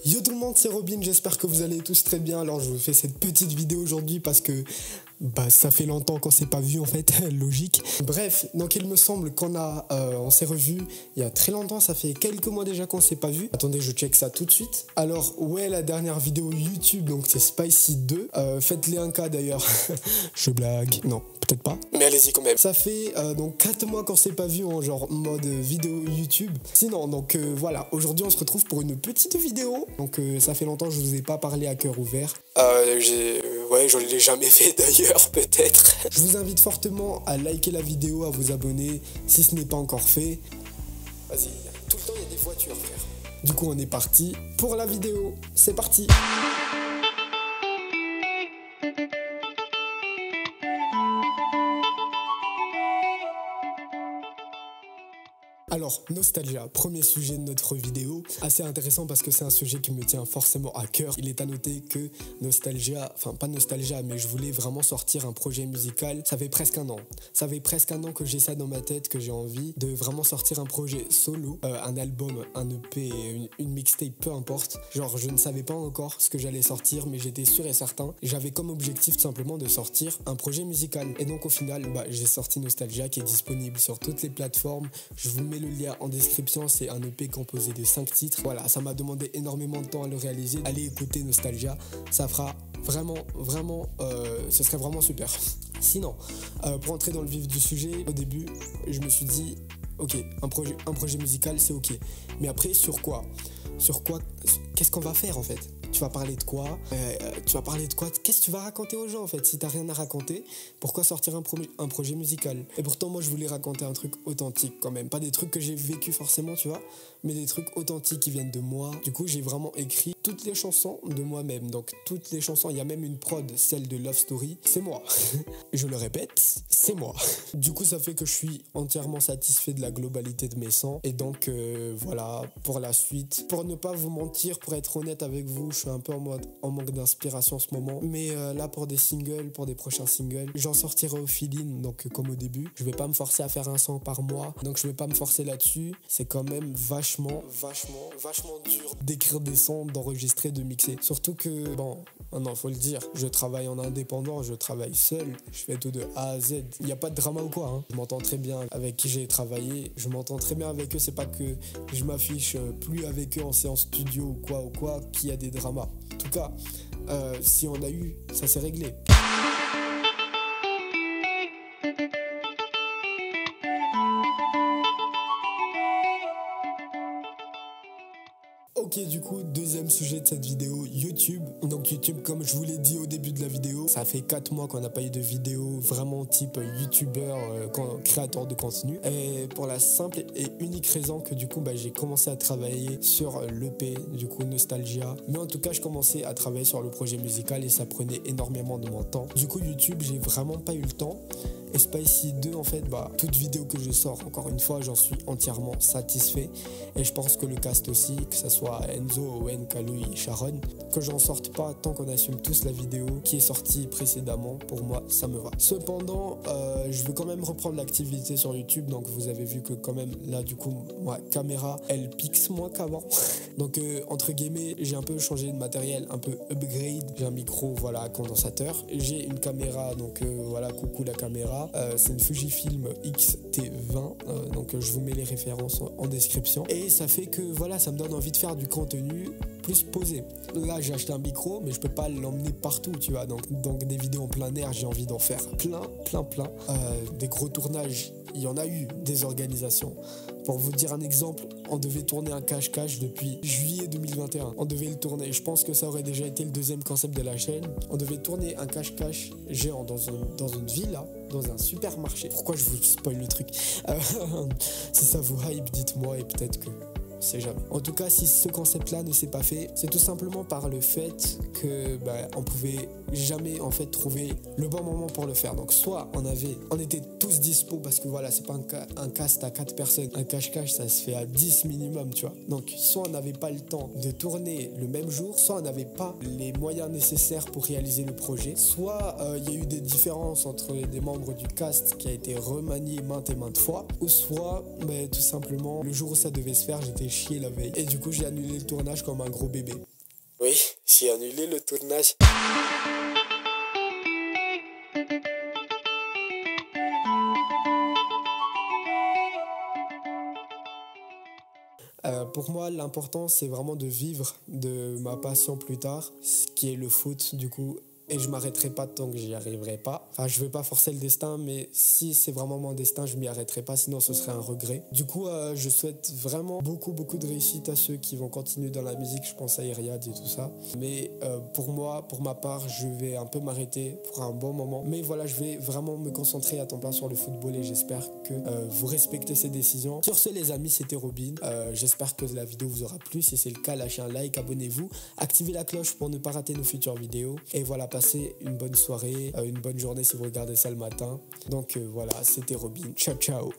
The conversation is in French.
Yo tout le monde, c'est Robin, j'espère que vous allez tous très bien. Alors je vous fais cette petite vidéo aujourd'hui parce que ça fait longtemps qu'on s'est pas vu en fait, logique. Bref, donc il me semble on s'est revu il y a très longtemps, ça fait quelques mois déjà qu'on s'est pas vu. Attendez, je check ça tout de suite. Alors ouais, la dernière vidéo YouTube, donc c'est Spicy 2. Faites-les un cas d'ailleurs. Je blague, non, peut-être pas. Mais allez-y quand même. Ça fait donc 4 mois qu'on s'est pas vu en genre mode vidéo YouTube. Sinon, donc voilà, aujourd'hui on se retrouve pour une petite vidéo. Donc ça fait longtemps que je vous ai pas parlé à cœur ouvert. Ouais, je l'ai jamais fait d'ailleurs, peut-être. Je vous invite fortement à liker la vidéo, à vous abonner si ce n'est pas encore fait. Vas-y, tout le temps il y a des voitures, frère. Du coup, on est parti pour la vidéo. C'est parti. Alors, Nostalgia, premier sujet de notre vidéo, assez intéressant parce que c'est un sujet qui me tient forcément à cœur. Il est à noter que Nostalgia, enfin pas Nostalgia, mais je voulais vraiment sortir un projet musical. Ça fait presque un an. Ça fait presque un an que j'ai ça dans ma tête, que j'ai envie de vraiment sortir un projet solo, un album, un EP, une mixtape, peu importe. Genre, je ne savais pas encore ce que j'allais sortir, mais j'étais sûr et certain. J'avais comme objectif tout simplement de sortir un projet musical. Et donc au final, j'ai sorti Nostalgia qui est disponible sur toutes les plateformes. Je vous mets le lien en description, c'est un EP composé de 5 titres. Voilà, ça m'a demandé énormément de temps à le réaliser. Allez écouter Nostalgia, ça fera vraiment, ce serait vraiment super. Sinon, pour entrer dans le vif du sujet, au début, je me suis dit, ok, un projet musical, c'est ok. Mais après, sur quoi? Qu'est-ce qu'on va faire en fait? Tu vas parler de quoi? Qu'est-ce que tu vas raconter aux gens en fait? Si t'as rien à raconter, pourquoi sortir un projet musical? Et pourtant moi je voulais raconter un truc authentique quand même. Pas des trucs que j'ai vécu forcément, tu vois, mais des trucs authentiques qui viennent de moi. Du coup j'ai vraiment écrit toutes les chansons de moi-même. Donc toutes les chansons, il y a même une prod, celle de Love Story, c'est moi. Je le répète, c'est moi. Du coup ça fait que je suis entièrement satisfait de la globalité de mes sons. Et donc voilà, pour la suite, pour ne pas vous mentir, pour être honnête avec vous, je suis un peu en manque d'inspiration en ce moment. Mais là pour des prochains singles, j'en sortirai au feeling, donc comme au début. Je vais pas me forcer à faire un son par mois, donc je vais pas me forcer là-dessus. C'est quand même vachement dur d'écrire des sons, d'enregistrer, de mixer. Surtout que, bon, non, faut le dire, je travaille en indépendant, je travaille seul, je fais tout de A à Z. Il n'y a pas de drama ou quoi, hein. Je m'entends très bien avec qui j'ai travaillé, je m'entends très bien avec eux, c'est pas que je m'affiche plus avec eux en séance studio ou quoi, qu'il y a des dramas. En tout cas, si on a eu, ça s'est réglé. Ok, du coup, deuxième sujet de cette vidéo, YouTube. Donc YouTube, comme je vous l'ai dit au début de la vidéo, ça fait 4 mois qu'on n'a pas eu de vidéo vraiment type YouTubeur, créateur de contenu. Et pour la simple et unique raison que du coup, j'ai commencé à travailler sur l'EP, du coup Nostalgia. Mais en tout cas, je commençais à travailler sur le projet musical et ça prenait énormément de mon temps. Du coup, YouTube, j'ai vraiment pas eu le temps. Et Spicy 2, en fait, toute vidéo que je sors, encore une fois, j'en suis entièrement satisfait. Et je pense que le cast aussi, que ce soit Enzo, Owen, Kalou et Sharon, que j'en sorte pas tant qu'on assume tous la vidéo qui est sortie précédemment, pour moi, ça me va. Cependant, je veux quand même reprendre l'activité sur YouTube. Donc, vous avez vu que quand même, là, du coup, ma caméra, elle pixe moins qu'avant. Donc, entre guillemets, j'ai un peu changé de matériel, un peu upgrade. J'ai un micro, voilà, condensateur. J'ai une caméra, donc voilà, coucou la caméra. C'est une Fujifilm X-T20, donc je vous mets les références en description. Et ça fait que voilà, ça me donne envie de faire du contenu plus posé. Là, j'ai acheté un micro, mais je peux pas l'emmener partout, tu vois. Donc des vidéos en plein air, j'ai envie d'en faire plein. Des gros tournages, il y en a eu, des organisations. Pour vous dire un exemple, on devait tourner un cache-cache depuis juillet 2021. On devait le tourner. Je pense que ça aurait déjà été le deuxième concept de la chaîne. On devait tourner un cache-cache géant dans une villa, dans un supermarché. Pourquoi je vous spoil le truc? Si ça vous hype, dites-moi et peut-être que... c'est jamais. En tout cas, si ce concept-là ne s'est pas fait, c'est tout simplement par le fait que on pouvait jamais en fait trouver le bon moment pour le faire. Donc soit on était tous dispo parce que voilà, c'est pas un cast à 4 personnes, un cache-cache ça se fait à 10 minimum, tu vois. Donc soit on n'avait pas le temps de tourner le même jour, soit on n'avait pas les moyens nécessaires pour réaliser le projet, soit il y a eu des différences entre des membres du cast qui a été remanié maintes et maintes fois, ou soit tout simplement le jour où ça devait se faire, j'étais chier la veille. Et du coup, j'ai annulé le tournage comme un gros bébé. Oui, j'ai annulé le tournage. Pour moi, l'important, c'est vraiment de vivre de ma passion plus tard, ce qui est le foot, du coup. Et je m'arrêterai pas tant que j'y arriverai pas. Enfin, je vais pas forcer le destin, mais si c'est vraiment mon destin, je m'y arrêterai pas, sinon ce serait un regret. Du coup, je souhaite vraiment beaucoup de réussite à ceux qui vont continuer dans la musique. Je pense à Iriad et tout ça. Mais pour moi, pour ma part, je vais un peu m'arrêter pour un bon moment. Mais voilà, je vais vraiment me concentrer à temps plein sur le football et j'espère que vous respectez ces décisions. Sur ce, les amis, c'était Robin. J'espère que la vidéo vous aura plu. Si c'est le cas, lâchez un like, abonnez-vous, activez la cloche pour ne pas rater nos futures vidéos. Et voilà, passez une bonne soirée, une bonne journée si vous regardez ça le matin. Donc voilà, c'était Robin. Ciao, ciao.